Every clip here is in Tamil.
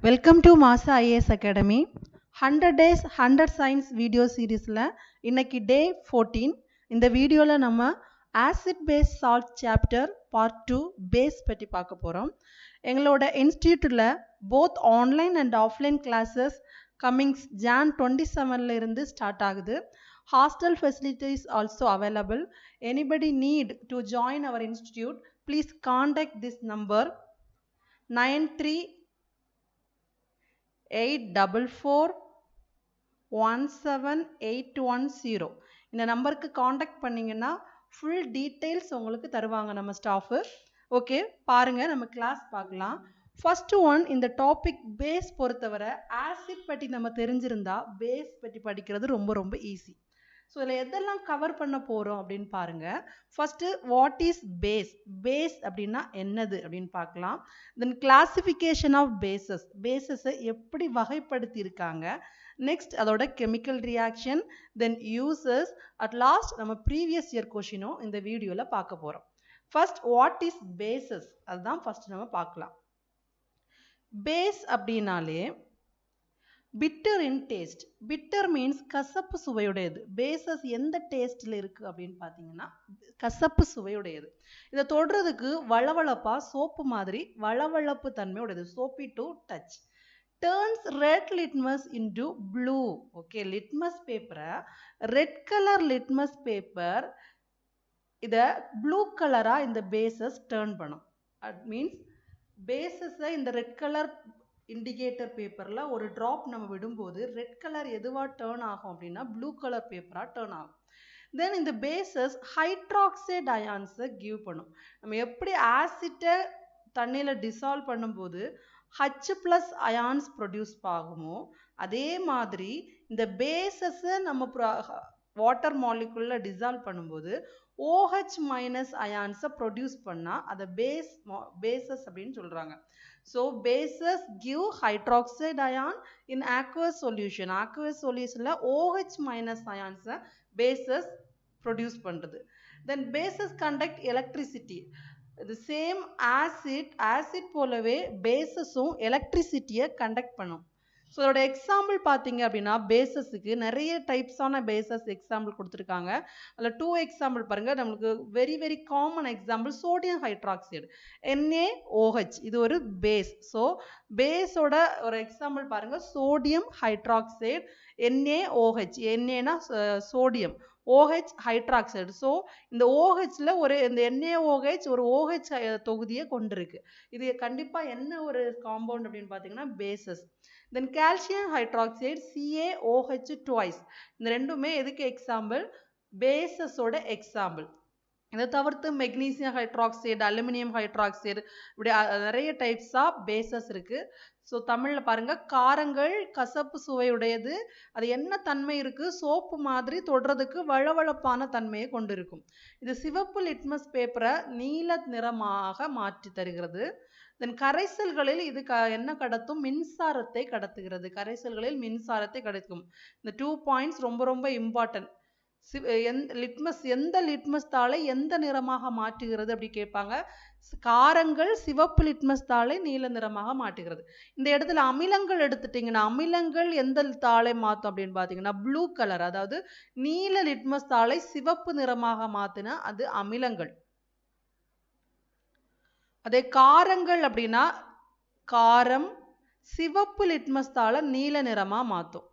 Welcome to Masa IAS academy. 100 days 100 science video சீரீஸில் இன்னைக்கு டே 14. இந்த வீடியோவில் நம்ம acid base salt chapter part 2 base பற்றி பார்க்க போகிறோம். எங்களோட இன்ஸ்டியூட்டில் both online and offline classes commencing Jan 27 இருந்து ஸ்டார்ட் ஆகுது. Hostel facilities also available. Anybody need to join our institute, please contact this number 9384417810. இந்த நம்பருக்கு காண்டாக்ட் பண்ணிங்கன்னா ஃபுல் டீட்டெயில்ஸ் உங்களுக்கு தருவாங்க நம்ம ஸ்டாஃபு. ஓகே, பாருங்கள், நம்ம கிளாஸ் பார்க்கலாம். ஃபஸ்ட்டு ஒன், இந்த டாபிக் பேஸ் பொறுத்தவரை ஆசிட் பற்றி நம்ம தெரிஞ்சிருந்தா பேஸ் பற்றி படிக்கிறது ரொம்ப ரொம்ப ஈஸி. ஸோ இதில் எதெல்லாம் கவர் பண்ண போகிறோம் அப்படின்னு பாருங்கள். First, what is base? Base அப்படின்னா என்னது அப்படின்னு பார்க்கலாம். தென் கிளாசிஃபிகேஷன் ஆஃப் பேசஸ், பேசஸை எப்படி வகைப்படுத்தியிருக்காங்க. நெக்ஸ்ட், அதோட chemical reaction, then uses. At last நம்ம ப்ரீவியஸ் இயர் கொஷினும் இந்த வீடியோவில் பார்க்க போகிறோம். ஃபர்ஸ்ட், வாட் இஸ் பேசஸ், அதுதான் ஃபர்ஸ்ட் நம்ம பார்க்கலாம். பேஸ் அப்படின்னாலே bitter in taste. Bitter means கசப்பு சுவையுடையது. பேசஸ் எந்த டேஸ்டில் இருக்குது அப்படின்னு பார்த்தீங்கன்னா கசப்பு சுவையுடையது. இதை தொடுறதுக்கு வளவளப்பா சோப்பு மாதிரி வளவளப்பு தன்மையுடையது. Soapy to touch. Turns red litmus into blue. Okay, litmus பேப்பரை, ரெட் கலர் லிட்மஸ் பேப்பர் இதை ப்ளூ கலராக இந்த பேசஸ் டேர்ன் பண்ணும். அட் மீன்ஸ் பேசஸை இந்த ரெட் கலர் இண்டிகேட்டர் பேப்பரில் ஒரு ட்ராப் நம்ம விடும்போது ரெட் கலர் எதுவாக டேர்ன் ஆகும் அப்படின்னா ப்ளூ கலர் பேப்பராக டேர்ன் ஆகும். தென் இந்த பேசஸ் ஹைட்ராக்சைடு அயான்ஸை கிவ் பண்ணும். நம்ம எப்படி ஆசிட்டை தண்ணியில் டிசால்வ் பண்ணும்போது H+ அயான்ஸ் ப்ரொடியூஸ் ஆகுமோ அதே மாதிரி இந்த பேசஸை நம்ம வாட்டர் மாலிகுலில் டிசால்வ் பண்ணும்போது OH- அயான்ஸை ப்ரொடியூஸ் பண்ணால் அதை பேசஸ் அப்படின்னு சொல்கிறாங்க. So bases give hydroxide ion in aqueous solution. Aqueous சொல்யூஷனில் OH- அயான்ஸை பேசஸ் ப்ரொடியூஸ் பண்ணுறது. Then bases conduct electricity. இது சேம் ஆசிட் போலவே பேசஸும் எலக்ட்ரிசிட்டியை கண்டக்ட் பண்ணும். ஸோ அதோட எக்ஸாம்பிள் பார்த்தீங்க அப்படின்னா பேசஸுக்கு நிறைய டைப்ஸான பேசஸ் எக்ஸாம்பிள் கொடுத்துருக்காங்க. அதில் 2 எக்ஸாம்பிள் பாருங்கள். நம்மளுக்கு very very common example sodium hydroxide, NaOH. இது ஒரு பேஸ். ஸோ பேஸோட ஒரு எக்ஸாம்பிள் பாருங்கள், சோடியம் ஹைட்ராக்சைடு, NaOH. Naனா சோடியம், OH ஹைட்ராக்சைடு. ஸோ இந்த OHல இந்த NaOH ஒரு OH தொகுதியை கொண்டிருக்கு. இது கண்டிப்பாக என்ன ஒரு காம்பவுண்ட் அப்படின்னு பார்த்தீங்கன்னா பேசஸ். தென் கால்சியம் ஹைட்ராக்சைடு, CaOH ட்வைஸ். இந்த ரெண்டுமே எதுக்கு எக்ஸாம்பிள்? பேசஸோட எக்ஸாம்பிள். இதை தவிர்த்து மெக்னீசியம் ஹைட்ராக்சைடு, அலுமினியம் ஹைட்ராக்சைடு, இப்படி நிறைய டைப்ஸ் ஆஃப் பேசஸ் இருக்குது. ஸோ தமிழில் பாருங்கள், காரங்கள் கசப்பு சுவையுடையது. அது என்ன தன்மை இருக்குது? சோப்பு மாதிரி தொடுறதுக்கு வளவளப்பான தன்மையை கொண்டு இருக்கும். இது சிவப்பு லிட்மஸ் பேப்பரை நீல நிறமாக மாற்றி தருகிறது. தென் கரைசல்களில் இது என்ன கடத்தும்? மின்சாரத்தை கடத்துகிறது. கரைசல்களில் மின்சாரத்தை கடத்தும். இந்த 2 பாயிண்ட்ஸ் ரொம்ப ரொம்ப இம்பார்ட்டன்ட். எந்த லிட்மஸ் தாளை எந்த நிறமாக மாற்றுகிறது அப்படி கேட்பாங்க. காரங்கள் சிவப்பு லிட்மஸ் தாளை நீல நிறமாக மாற்றுகிறது. இந்த இடத்துல அமிலங்கள் எடுத்துட்டிங்கன்னா அமிலங்கள் எந்த தாளை மாற்றும் அப்படின்னு பார்த்தீங்கன்னா ப்ளூ கலர், அதாவது நீல லிட்மஸ் தாளை சிவப்பு நிறமாக மாற்றினா அது அமிலங்கள். அதே காரங்கள் அப்படின்னா காரம் சிவப்பு லிட்மஸ் தாளை நீல நிறமாக மாற்றும்.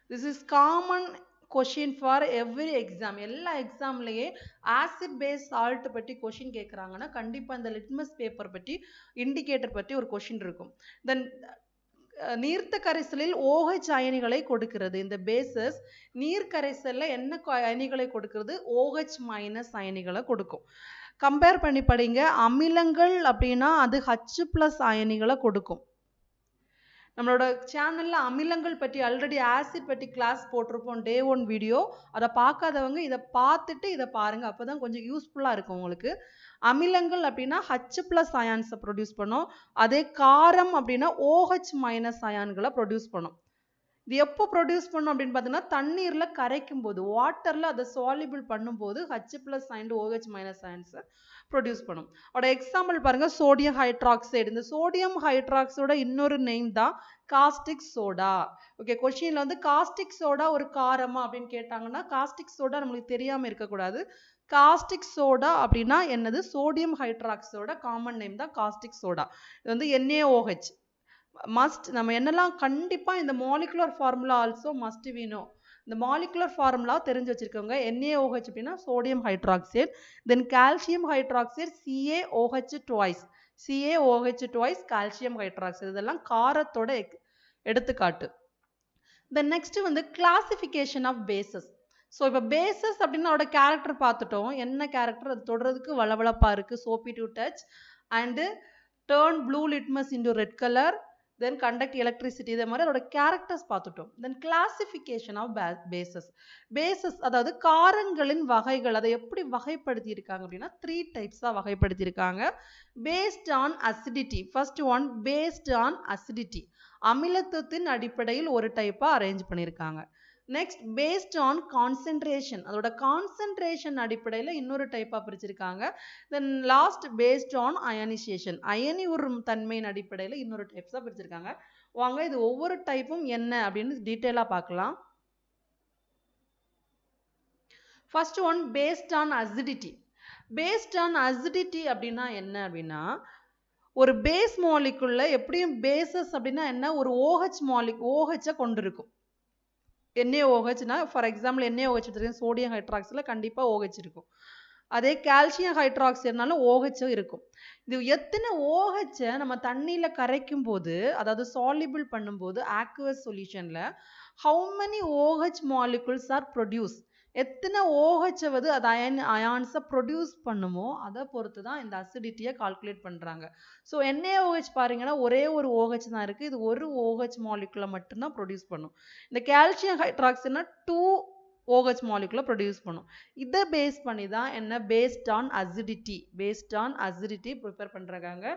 This is common question for every exam. எல்லா எக்ஸாம்லேயே ஆசிட் பேஸ் சால்ட் பற்றி கொஷின் கேட்குறாங்கன்னா கண்டிப்பாக இந்த லிட்மஸ் பேப்பர் பற்றி இண்டிகேட்டர் பற்றி ஒரு கொஷின் இருக்கும். தென் நீர்த்த கரைசலில் OH அயனிகளை கொடுக்கிறது. இந்த பேசஸ் நீர் கரைசலில் என்ன அயனிகளை கொடுக்கிறது? OH- அயனிகளை கொடுக்கும். கம்பேர் பண்ணி படிங்க. அமிலங்கள் அப்படின்னா அது H+ அயனிகளை கொடுக்கும். நம்மளோட சேனலில் அமிலங்கள் பற்றி ஆல்ரெடி ஆசிட் பற்றி கிளாஸ் போட்டிருப்போம், Day 1 வீடியோ. அதை பார்க்காதவங்க இதை பார்த்துட்டு இதை பாருங்கள், அப்போ தான் கொஞ்சம் யூஸ்ஃபுல்லாக இருக்கும் உங்களுக்கு. அமிலங்கள் அப்படின்னா H+ அயான்ஸை ப்ரொடியூஸ் பண்ணும். அதே காரம் அப்படின்னா OH- அயான்களை ப்ரொடியூஸ் பண்ணும். இது எப்போ ப்ரொடியூஸ் பண்ணும் அப்படின்னு பார்த்தீங்கன்னா தண்ணீர்ல கரைக்கும் போது, வாட்டர்ல அதை சால்யூபிள் பண்ணும்போது H+ and OH- ions produce பண்ணும். அதோட எக்ஸாம்பிள் பாருங்க, சோடியம் ஹைட்ராக்சைடு. இந்த சோடியம் ஹைட்ராக்சைடோட இன்னொரு நேம் தான் காஸ்டிக் சோடா. ஓகே, கொஸ்டின்ல வந்து காஸ்டிக் சோடா ஒரு காரமா அப்படின்னு கேட்டாங்கன்னா காஸ்டிக் சோடா நம்மளுக்கு தெரியாம இருக்கக்கூடாது. காஸ்டிக் சோடா அப்படின்னா என்னது? சோடியம் ஹைட்ராக்சைடோட காமன் நேம் தான் காஸ்டிக் சோடா. இது வந்து NaOH மஸ்ட். நம்ம என்னெல்லாம் கண்டிப்பா இந்த molecular formula also must we know. இந்த மாலிகுலர் ஃபார்முலா தெரிஞ்சு வச்சிருக்கோங்க. NaOH அப்படின்னா sodium hydroxide, then calcium hydroxide CaOH twice, CaOH twice calcium hydroxide. இதெல்லாம் காரத்தோட எடுத்துக்காட்டு. தென் நெக்ஸ்ட் வந்து கிளாசிஃபிகேஷன் ஆஃப் பேசஸ். ஸோ இப்போ பேசஸ் அப்படின்னா அதோட கேரக்டர் பார்த்துட்டோம். என்ன கேரக்டர்? அது தொடுறதுக்கு வளவளப்பா இருக்கு, soapy to touch, and turn blue litmus into red colour, then conduct electricity. இதே மாதிரி அதோட கேரக்டர்ஸ் பார்த்துட்டோம். Then classification of bases. Bases அதாவது காரங்களின் வகைகள், அதை எப்படி வகைப்படுத்தி இருக்காங்க அப்படின்னா 3 டைப்ஸாக வகைப்படுத்தி இருக்காங்க. Based on acidity. First one based on acidity, அமிலத்துவத்தின் அடிப்படையில் ஒரு டைப்பாக அரேஞ்ச் பண்ணியிருக்காங்க. நெக்ஸ்ட் பேஸ்ட் ஆன் கான்சென்ட்ரேஷன், அதோட கான்சென்ட்ரேஷன் அடிப்படையில் இன்னொரு டைப்பாக பிரிச்சிருக்காங்க. Then last based on ionisation, அயனி ஒரு தன்மையின் அடிப்படையில் இன்னொரு டைப்ஸாக பிரிச்சிருக்காங்க. வாங்க இது ஒவ்வொரு டைப்பும் என்ன அப்படின்னு டீட்டெயிலாக பார்க்கலாம். First one based on acidity. Based on acidity அப்படின்னா என்ன அப்படின்னா, ஒரு பேஸ் மாலிகுல்ல எப்படியும் பேசஸ் அப்படின்னா என்ன, ஒரு OH OH கொண்டு இருக்கும். NaOHனா ஃபார் எக்ஸாம்பிள் NaOH எடுத்துருக்கேன், சோடியம் ஹைட்ராக்சைடில் கண்டிப்பாக OH இருக்கும். அதே கால்சியம் ஹைட்ராக்சைடுனாலும் OH இருக்கும். இது எத்தனை OH நம்ம தண்ணியில் கரைக்கும் போது, அதாவது சால்யூபிள் பண்ணும்போது ஆக்வஸ் சொல்யூஷனில் how many OH molecules are produce, எத்தனை OH வந்து அது அயான்ஸை ப்ரொடியூஸ் பண்ணுமோ அதை பொறுத்து தான் இந்த அசிடிட்டியை கால்குலேட் பண்ணுறாங்க. ஸோ NaOH பாருங்கன்னா ஒரே ஒரு OH தான் இருக்குது, இது ஒரு OH மாலிகுலை மட்டும்தான் ப்ரொடியூஸ் பண்ணும். இந்த கால்சியம் ஹைட்ராக்சைடுனா 2 OH மாலிகுலை ப்ரொடியூஸ் பண்ணும். இதை பேஸ் பண்ணி தான் என்ன, based on acidity, based on acidity prepare பண்ணுறாங்க.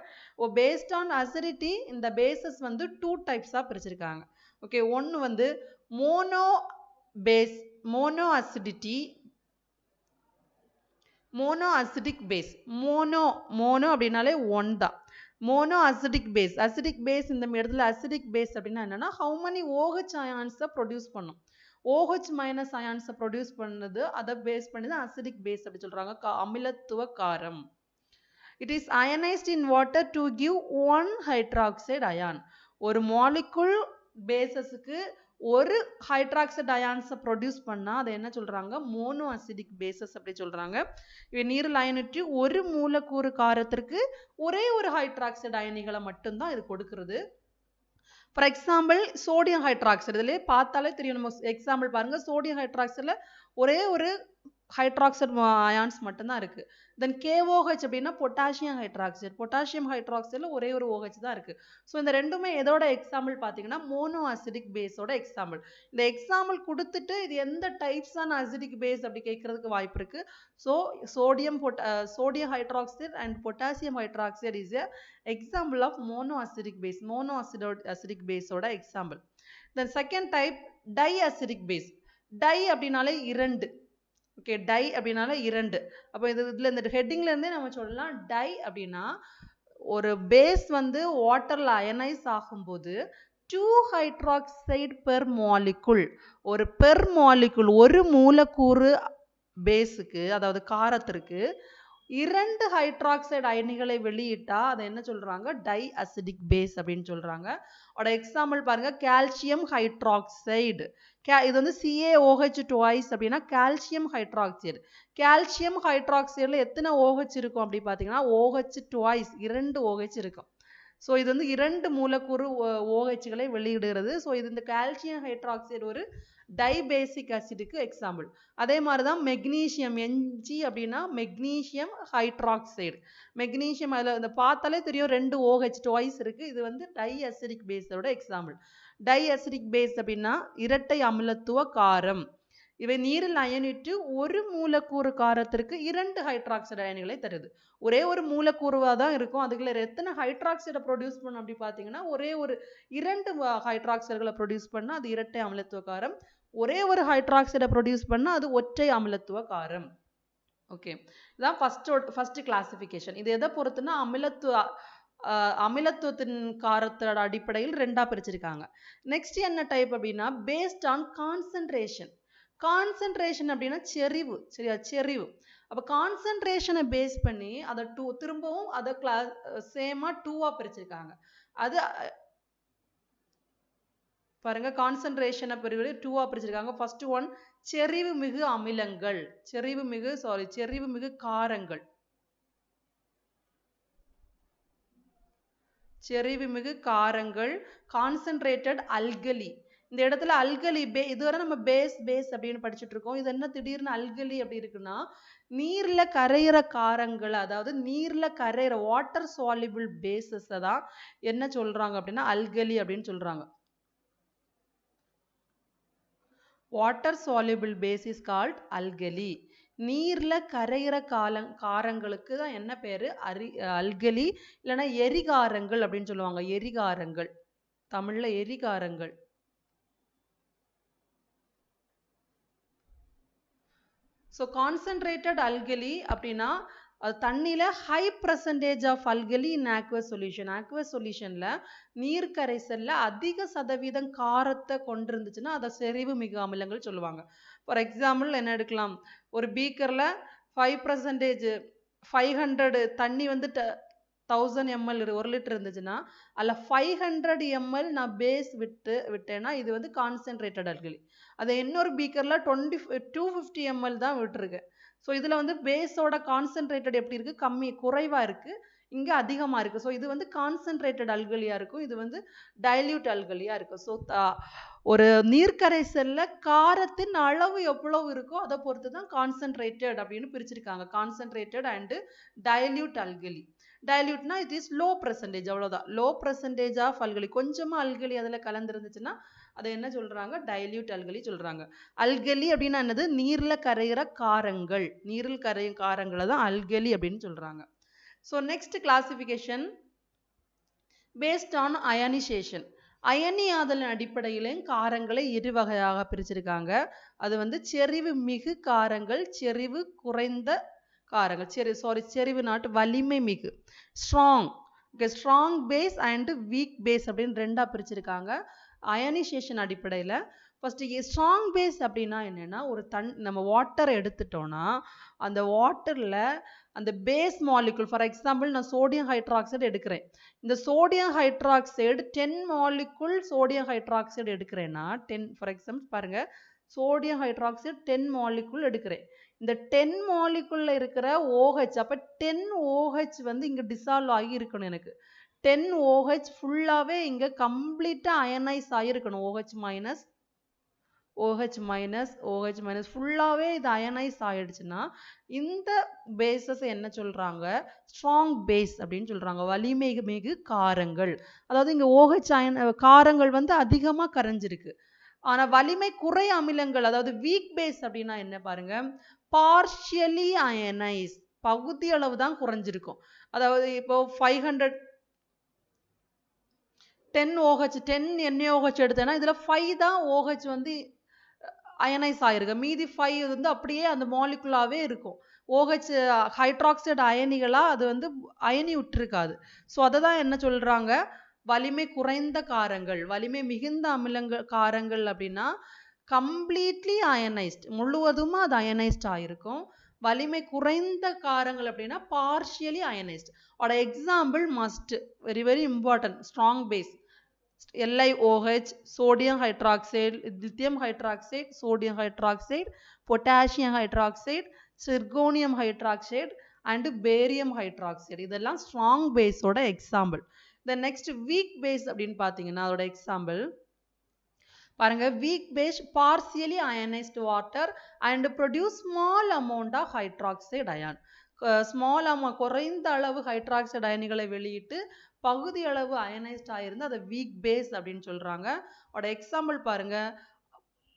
பேஸ்ட் ஆன் அசிடிட்டி இந்த பேசஸ் வந்து 2 டைப்ஸாக பிரிச்சிருக்காங்க. ஓகே, ஒன்று வந்து mono base, mono acidity, mono acidic base. Mono அப்படின்னாலே ஒன் தான். Mono acidic base, acidic base இந்த இடத்துல அசிடிக் பேஸ் அப்படின்னா என்னன்னா ஹவு மெனி OH அயான்ஸை ப்ரொடியூஸ் பண்ணும், OH- அயான்ஸை ப்ரொடியூஸ் பண்ணது, அதை பேஸ் பண்ணி தான் அசிடிக் பேஸ் அப்படி சொல்றாங்க. அமிலத்துவ காரம். It is ionised in water to give 1 hydroxide ion. ஒரு மாலிகுல் பேசஸுக்கு ஒரு ஹைட்ராக்சைடு அயான்ஸை ப்ரொடியூஸ் பண்ணால் அதை என்ன சொல்கிறாங்க, மோனோ அசிடிக் பேசஸ் அப்படி சொல்கிறாங்க. இவை நீரில் அயனிட்டு ஒரு மூலக்கூறு காரத்திற்கு ஒரே ஒரு ஹைட்ராக்சைடு அயனிகளை மட்டும்தான் இது கொடுக்கிறது. ஃபார் எக்ஸாம்பிள் சோடியம் ஹைட்ராக்சைடு, இதிலே பார்த்தாலே தெரியும், நம்ம எக்ஸாம்பிள் பாருங்கள், சோடியம் ஹைட்ராக்சைடில் ஒரே ஒரு ஹைட்ராக்சைடு அயான்ஸ் மட்டும்தான் இருக்குது. தென் KOH அப்படின்னா பொட்டாசியம் ஹைட்ராக்சைடு, பொட்டாசியம் ஹைட்ராக்சைடில் ஒரே ஒரு OH தான் இருக்குது. ஸோ இந்த ரெண்டுமே எதோட எக்ஸாம்பிள் பார்த்தீங்கன்னா மோனோ அசிடிக் பேஸோட எக்ஸாம்பிள். இந்த எக்ஸாம்பிள் கொடுத்துட்டு இது எந்த டைப்ஸான அசிடிக் பேஸ் அப்படி கேட்கறதுக்கு வாய்ப்பு இருக்குது. So sodium hydroxide and potassium hydroxide is a example of mono acidic base, mono acidic பேஸோட எக்ஸாம்பிள். Then second type di acidic base. Di அப்படின்னாலே 2. ஓகே, டை அப்படின்னால 2. அப்போ இதில் இந்த ஹெட்டிங்லேருந்தே நம்ம சொல்லலாம், டை அப்படின்னா ஒரு பேஸ் வந்து வாட்டரில் அயனைஸ் ஆகும்போது 2 ஹைட்ராக்சைடு பெர் மாலிகுல், ஒரு பெர் மாலிகுல் ஒரு மூலக்கூறு பேஸுக்கு அதாவது காரத்திற்கு 2 ஹைட்ராக்சைடு அயனிகளை வெளியிட்டா அதை என்ன சொல்றாங்க, டை அசிடிக் பேஸ் அப்படின்னு சொல்றாங்க. அதோட எக்ஸாம்பிள் பாருங்க, கால்சியம் ஹைட்ராக்சைடு, இது வந்து CaOH ட்வைஸ் அப்படின்னா கால்சியம் ஹைட்ராக்சைடு. கால்சியம் ஹைட்ராக்சைடுல எத்தனை OH இருக்கும் அப்படி பார்த்தீங்கன்னா OH ட்வைஸ், 2 OH இருக்கும். ஸோ இது வந்து 2 மூலக்கூறு OHகளை வெளியிடுகிறது. ஸோ இது இந்த கால்சியம் ஹைட்ராக்சைடு ஒரு டைபேசிக் அசிடுக்கு எக்ஸாம்பிள். அதே மாதிரி தான் மெக்னீஷியம், Mg அப்படின்னா மெக்னீஷியம் ஹைட்ராக்சைடு. மெக்னீஷியம் அதில் இந்த பார்த்தாலே தெரியும் 2 OH ட்வைஸ் இருக்குது. இது வந்து டை அசிடிக் பேஸோட எக்ஸாம்பிள். டை அசிடிக் பேஸ் அப்படின்னா இரட்டை அமிலத்துவ காரம். இவை நீரில் அயனிட்டு ஒரு மூலக்கூறு காரத்திற்கு 2 ஹைட்ராக்சைடு அயனிகளை தருது. ஒரே ஒரு மூலக்கூறுவா தான் இருக்கும். அதுக்குள்ள எத்தனை ஹைட்ராக்சைடை ப்ரொடியூஸ் பண்ணும் அப்படி பார்த்தீங்கன்னா ஒரே ஒரு 2 ஹைட்ராக்சைடுகளை ப்ரொடியூஸ் பண்ணால் அது இரட்டை அமிலத்துவ காரம். ஒரே ஒரு ஹைட்ராக்சைடை ப்ரொடியூஸ் பண்ணால் அது ஒற்றை அமிலத்துவ காரம். ஓகே, இதான் ஃபர்ஸ்ட் கிளாசிஃபிகேஷன். இது எதை பொறுத்துன்னா அமிலத்துவத்தின் காரத்தோட அடிப்படையில் 2ஆ பிரிச்சிருக்காங்க. நெக்ஸ்ட் என்ன டைப் அப்படின்னா பேஸ்ட் ஆன் கான்சென்ட்ரேஷன். கான்சென்ட்ரேஷன் அப்படின்னா செறிவு, சரியா, செறிவு. அப்போ கான்சென்ட்ரேஷனை பேஸ் பண்ணி அதை திரும்பவும் அதை சேமா 2ஆ பிரிச்சிருக்காங்க. அது பாருங்க, கான்சென்ட்ரேஷனை பிரிவு 2ஆ பிரிச்சிருக்காங்க. ஃபர்ஸ்ட் ஒன் செறிவு மிகு அமிலங்கள், செறிவு மிகு காரங்கள், செறிவு மிகு காரங்கள், கான்சென்ட்ரேட்டட் அல்கலி. இந்த இடத்துல அல்கலி இதுவரை நம்ம பேஸ் அப்படின்னு படிச்சுட்டு இருக்கோம். இது என்ன திடீர்னு அல்கலி அப்படி இருக்குன்னா நீர்ல கரையிற காரங்கள், அதாவது நீர்ல கரையிற வாட்டர் சால்யூபிள் பேசஸ் தான் என்ன சொல்றாங்க அப்படின்னா அல்கலி அப்படின்னு சொல்றாங்க. Water soluble base is called alkali. நீர்ல கரையிற காரங்களுக்கு தான் என்ன பேரு அல்கலி, இல்லைன்னா எரிகாரங்கள் அப்படின்னு சொல்லுவாங்க. எரிகாரங்கள், தமிழ்ல எரிகாரங்கள். ஸோ கான்சென்ட்ரேட்டட் அல்கலி அப்படின்னா அது தண்ணியில high percentage of alkali in aqueous solution. Aqueous சொல்யூஷன்ல நீர் கரைசல்ல அதிக சதவீதம் காரத்தை கொண்டிருந்துச்சுன்னா அதை செறிவு மிகு அமிலங்கள் சொல்லுவாங்க. ஃபார் எக்ஸாம்பிள் என்ன எடுக்கலாம், ஒரு பீக்கர்ல 5% 500 தண்ணி வந்து 1000 ml 1 லிட்டர் இருந்துச்சுன்னா அதில் 500 ml நான் பேஸ் விட்டேன்னா இது வந்து கான்சென்ட்ரேட்டட் அல்கலி. அதை இன்னொரு பீக்கர்ல 250 ml தான் விட்டுருக்கு. ஸோ இதில் வந்து பேஸோட கான்சென்ட்ரேட்டட் எப்படி இருக்கு, குறைவாக இருக்கு, இங்கே அதிகமாக இருக்கு. ஸோ இது வந்து கான்சென்ட்ரேட்டட் அல்கலியா இருக்கும், இது வந்து டைல்யூட் அல்கலியா இருக்கும். ஸோ ஒரு நீர்க்கரைசல்ல காரத்தின் அளவு எவ்வளவு இருக்கோ அதை பொறுத்து தான் கான்சென்ட்ரேட்டட் அப்படின்னு பிரிச்சிருக்காங்க. Concentrated and dilute alkali. டைல்யூட்னா இட் இஸ் லோ பர்சன்டேஜ், அவ்வளோதான். லோ பர்சன்டேஜ் ஆஃப் அல்கலி, கொஞ்சமா அல்கலி அதில் கலந்துருந்துச்சுன்னா அதை என்ன சொல்றாங்க, டைல்யூட் அல்கலி சொல்றாங்க. அல்கலி அப்படின்னா என்னது, நீர்ல கரையிற காரங்கள், நீரில் கரையும் காரங்களை தான் அல்கலி அப்படின்னு சொல்றாங்க. So next classification based on ionisation. அயனியாதலின் அடிப்படையிலும் காரங்களை இரு வகையாக பிரிச்சிருக்காங்க. அது வந்து செறிவு மிகு காரங்கள், செறிவு குறைந்த காரங்கள், செறிவு நாட்டு வலிமை மிகு, strong, strong base and weak base அப்படின்னு 2ஆ பிரிச்சிருக்காங்க அயனைசேஷன் அடிப்படையில். ஃபர்ஸ்ட் ஸ்ட்ராங் பேஸ் அப்படின்னா என்னன்னா, ஒரு நம்ம வாட்டரை எடுத்துட்டோம்னா அந்த வாட்டர்ல அந்த பேஸ் மாலிகுல், ஃபார் எக்ஸாம்பிள் நான் சோடியம் ஹைட்ராக்சைடு எடுக்கிறேன். இந்த sodium hydroxide 10 molecule sodium hydroxide எடுக்கிறேன்னா 10, ஃபார் எக்ஸாம்பிள் பாருங்க, சோடியம் ஹைட்ராக்சைடு 10 மாலிகுல் எடுக்கிறேன். இந்த 10 மாலிகுல்ல இருக்கிற OH, அப்ப 10 OH வந்து இங்க டிசால்வ் ஆகி இருக்கணும். எனக்கு 10 OH ஃபுல்லாவே இங்க கம்ப்ளீட்டா அயனைஸ் ஆகிருக்கணும். OH மைனஸ் ஃபுல்லாவே இது அயனைஸ் ஆயிடுச்சுன்னா இந்த பேசஸ் என்ன சொல்றாங்க, ஸ்ட்ராங் பேஸ் அப்படின்னு சொல்றாங்க. வலிமை மிகு காரங்கள், அதாவது இங்க OH காரங்கள் வந்து அதிகமா கரைஞ்சிருக்கு. ஆனா வலிமை குறை அமிலங்கள், அதாவது வீக் பேஸ் அப்படின்னா என்ன பாருங்க, பார்ஷியலி அயனைஸ், பகுதி அளவு தான் குறைஞ்சிருக்கும். அதாவது இப்போ 500 10 OH 10 NaOH எடுத்தேன்னா இதுல 5 தான் OH வந்து அயனைஸ் ஆயிருக்கு, மீதி 5 வந்து அப்படியே அந்த மாலிகுலாவே இருக்கும். OH ஹைட்ராக்சைடு அயனிகளா அது வந்து அயனி விட்டுருக்காது. ஸோ அதை தான் என்ன சொல்றாங்க, வலிமை குறைந்த காரங்கள். வலிமை மிகுந்த அமிலங்கள் காரங்கள் அப்படின்னா கம்ப்ளீட்லி அயனைஸ்ட், முழுவதுமா அது அயனைஸ்ட் ஆயிருக்கும். வலிமை குறைந்த காரங்கள் அப்படின்னா பார்ஷியலி அயனைஸ்ட். அதோட example must, very very important, strong base LiOH, sodium hydroxide, lithium hydroxide, sodium hydroxide, potassium hydroxide, zirconium hydroxide and barium hydroxide. இதெல்லாம் strong base ஓட example. The next weak base அப்படின்னு பார்த்தீங்கன்னா அதோட example பாருங்க, weak base partially ionized water and produce small amount of hydroxide ion. Small amount, குறைந்த அளவு ஹைட்ராக்சைடு அயனிகளை வெளியிட்டு பகுதி அளவு அயனைஸ்ட் ஆயிருந்து அதை வீக் பேஸ் அப்படின்னு சொல்றாங்க. அதோட எக்ஸாம்பிள் பாருங்க,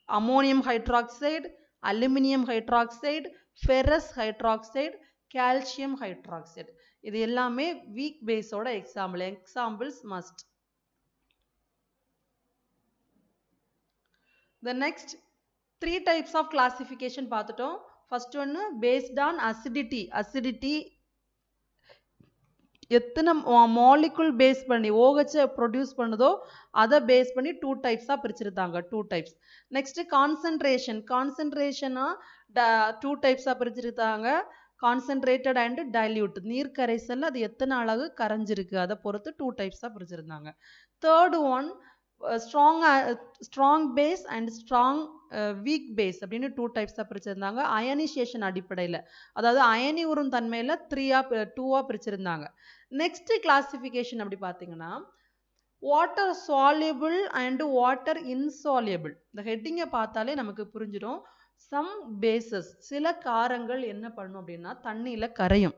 ammonium hydroxide, aluminium hydroxide, ferrous hydroxide, calcium hydroxide. இது எல்லாமே வீக் பேஸோட examples must. The next 3 types of classification பார்த்துட்டோம். first one based on acidity. எத்தனை மாலிகுல் பேஸ் பண்ணி OH ப்ரொடியூஸ் பண்ணுதோ அதை பேஸ் பண்ணி 2 டைப்ஸாக பிரிச்சிருந்தாங்க. 2 டைப்ஸ். நெக்ஸ்ட் கான்சன்ட்ரேஷனா 2 டைப்ஸாக பிரிச்சிருந்தாங்க. Concentrated and dilute. நீர் கரைசல் அது எத்தனை அளவு கரைஞ்சிருக்கு அதை பொறுத்து 2 டைப்ஸாக பிரிச்சிருந்தாங்க. Third one strong base and strong weak base அப்படின்னு 2 டைப்ஸாக பிரிச்சிருந்தாங்க. அயனைசேஷன் அடிப்படையில், அதாவது அயனி உறும் தன்மையில் 2ஆக பிரிச்சிருந்தாங்க. நெக்ஸ்ட் கிளாசிஃபிகேஷன் அப்படி பார்த்தீங்கன்னா water soluble and water insoluble. இந்த ஹெட்டிங்கை பார்த்தாலே நமக்கு புரிஞ்சிடும். சம் பேசஸ், சில காரங்கள் என்ன பண்ணும் அப்படின்னா தண்ணியில் கரையும்,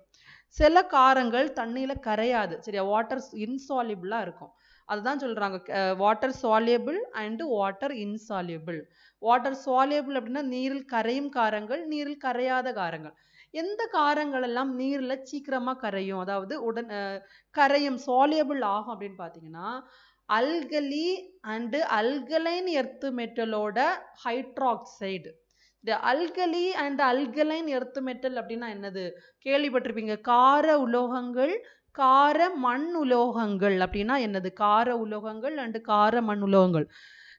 சில காரங்கள் தண்ணியில் கரையாது. சரியா, வாட்டர் இன்சால்யூபிளாக இருக்கும். அதுதான் சொல்றாங்க water soluble and water insoluble. Water soluble அப்படின்னா நீரில் கரையும் காரங்கள், நீரில் கரையாத காரங்கள். எந்த காரங்கள் எல்லாம் நீர்ல சீக்கிரமா கரையும், அதாவது கரையும் சால்யூபிள் ஆகும் அப்படின்னு பார்த்தீங்கன்னா அல்கலி அண்ட் அல்கலைன் எர்த் மெட்டலோட ஹைட்ராக்சைடு. Alkali and alkaline earth metal அப்படின்னா என்னது கேள்விப்பட்டிருப்பீங்க. கார உலோகங்கள், கார மண் உலோகங்கள் அப்படின்னா என்னது? கார உலோகங்கள் அண்ட் கார மண் உலோகங்கள்.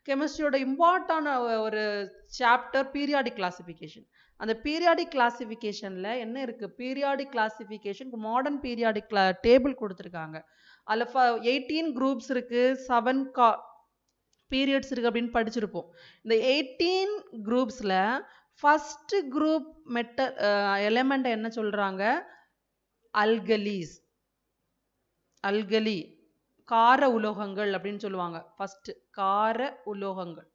கெமிஸ்ட்ரியோட இம்பார்ட்டான ஒரு சாப்டர் பீரியாடிக் கிளாசிஃபிகேஷன். அந்த பீரியாடிக் கிளாசிஃபிகேஷன்ல என்ன இருக்கு? Periodic classification modern periodic table கொடுத்துருக்காங்க. அதில் 18 குரூப்ஸ் இருக்கு, 7 பீரியட்ஸ் இருக்கு அப்படின்னு படிச்சிருப்போம். இந்த 18 குரூப்ஸ்ல ஃபர்ஸ்ட் குரூப் எலிமெண்ட் என்ன சொல்றாங்க? அல்கலீஸ். அல்கலி கார உலோகங்கள் அப்படின்னு சொல்லுவாங்க. ஃபர்ஸ்ட் கார உலோகங்கள்.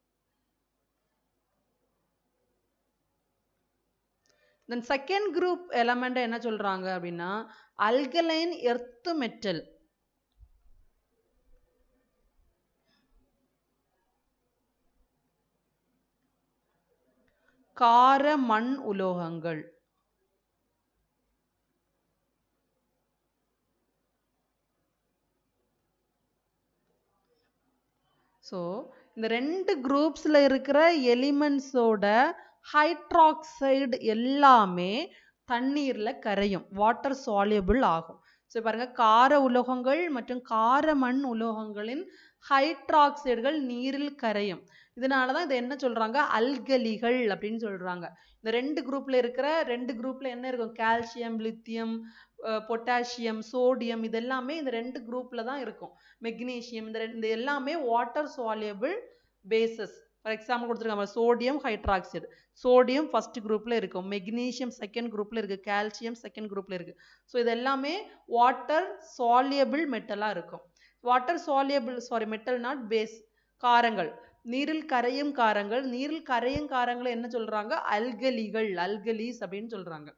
தென் செகண்ட் குரூப் எலிமெண்ட் என்ன சொல்றாங்க அப்படின்னா அல்கலைன் எர்த் மெட்டல். கார மண் உலோகங்கள். ஸோ இந்த 2 குரூப்ஸில் இருக்கிற எலிமெண்ட்ஸோட ஹைட்ராக்சைடு எல்லாமே தண்ணீரில் கரையும், வாட்டர் சால்யூபிள் ஆகும். ஸோ பாருங்க, கார உலோகங்கள் மற்றும் கார மண் உலோகங்களின் ஹைட்ராக்சைடுகள் நீரில் கரையும். இதனால தான் இதை என்ன சொல்றாங்க? அல்கலிகள் அப்படின்னு சொல்றாங்க. இந்த 2 குரூப்ல இருக்கிற 2 குரூப்ல என்ன இருக்கும்? கால்சியம், லித்தியம், பொட்டாசியம், சோடியம், இதெல்லாமே இந்த 2 குரூப்ல தான் இருக்கும். மெக்னீசியம், இந்த எல்லாமே water soluble bases. For example கொடுத்துருக்காங்க, சோடியம் ஹைட்ராக்சைடு. சோடியம் ஃபர்ஸ்ட் குரூப்ல இருக்கும், மெக்னீசியம் செகண்ட் குரூப்ல இருக்கு, கால்சியம் செகண்ட் குரூப்ல இருக்கு. ஸோ இது எல்லாமே வாட்டர் சால்யூபிள் மெட்டலா இருக்கும். Water soluble metal not base. காரங்கள், நீரில் கரையும் காரங்கள். நீரில் கரையும் காரங்களை என்ன சொல்றாங்க? அல்கலிகள், அல்கலீஸ் அப்படின்னு சொல்றாங்க.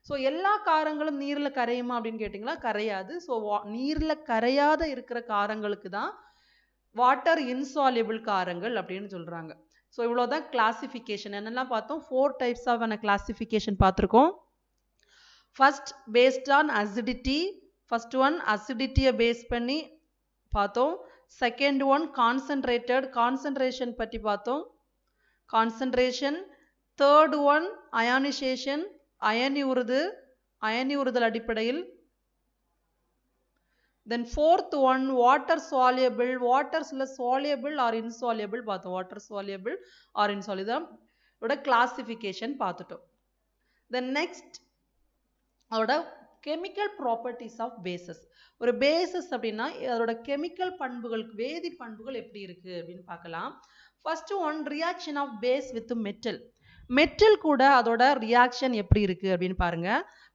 ஸோ எல்லா காரங்களும் நீரில் கரையுமா அப்படின்னு கேட்டிங்களா? கரையாது. ஸோ நீரில் கரையாத இருக்கிற காரங்களுக்கு தான் வாட்டர் இன்சால்யூபிள் காரங்கள் அப்படின்னு சொல்றாங்க. ஸோ இவ்வளோதான் கிளாசிஃபிகேஷன். என்னெல்லாம் பார்த்தோம்? 4 டைப்ஸ் ஆஃப் கிளாசிஃபிகேஷன் பார்த்துருக்கோம். First based on acidity. First one அசிடிட்டியை பேஸ் பண்ணி பார்த்தோம். செகண்ட் ஒன் கான்சன்ட்ரேஷன் பற்றி பார்த்தோம், கான்சன்ட்ரேஷன். தேர்ட் ஒன் அயானிசேஷன், அயனி உறுதல் அடிப்படையில். Then fourth one water soluble. வாட்டர்ஸ்ல சால்யூபிள் ஆர் இன்சால்யூபிள் பார்த்தோம். Water soluble or insoluble classification பார்த்துட்டோம். தென் நெக்ஸ்ட் அதோட கெமிக்கல் ப்ராப்பர்ட்டிஸ் ஆஃப் பேசஸ். ஒரு பேசஸ் அப்படின்னா அதோட கெமிக்கல் பண்புகள், வேதி பண்புகள் எப்படி இருக்கு அப்படின்னு பார்க்கலாம். First one reaction of base with metal. Metal கூட அதோட ரியாக்ஷன் எப்படி இருக்கு அப்படின்னு பாருங்க.